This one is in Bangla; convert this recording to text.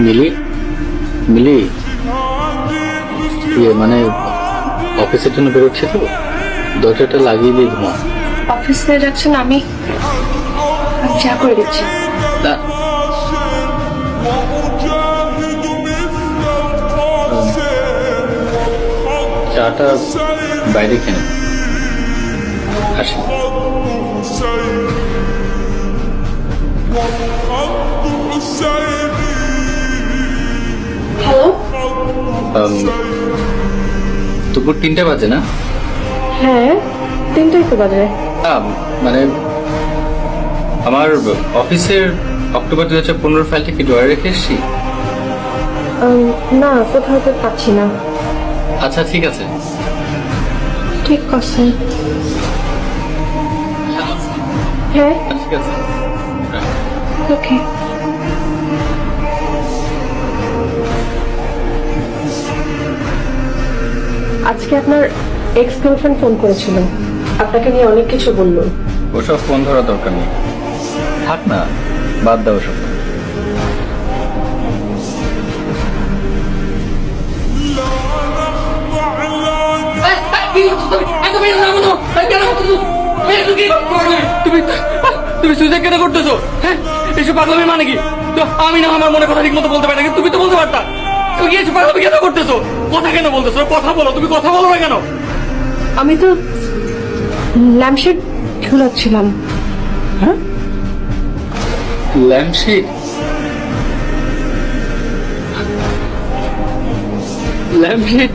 মিলি মিলি ইয়ে মানে অফিসের জন্য বেরোচ্ছি তো দরজাটা লাগিয়ে দিয়ে ঘুমা। অফিসে যাচ্ছেন? আমি চা করে দিচ্ছি। না চাটা বাইরে খেয়ে আসি। হ্যালো। দুপুর 3টা বাজে না? হ্যাঁ, 3টাই তো বাজে। মানে আমার অফিসের অক্টোবর 2015 ফাইলটা কি ড্রয়ারে রেখে এসেছি? না, কোথাও তো পাচ্ছি না। আচ্ছা ঠিক আছে। ঠিক আছে। হ্যাঁ, ঠিক আছে। ওকে। আজকে আপনার এক্স গার্লফ্রেন্ড ফোন করেছিল, আপনাকে নিয়ে অনেক কিছু বললো। ওসব ফোন ধরা দরকার নেই, থাক না, বাদ দাও ওসব। তুমি সুইসাইড কেন করতেছো? হ্যাঁ, এসব পাগলামি মানে কি? তো আমি না আমার মনে কথা ঠিক মতো বলতে পারি না, তুমি তো বলতে পারতা। তুমি কি এসব পাগলামি কেন করতেছো? কথা কেন বলতেছো? কথা বলো, তুমি কথা বলো না কেন? আমি তো ল্যাম্পশেড ঝুলাচ্ছিলাম। হ্যাঁ, ল্যাম্পশেড? ল্যাম্পশেড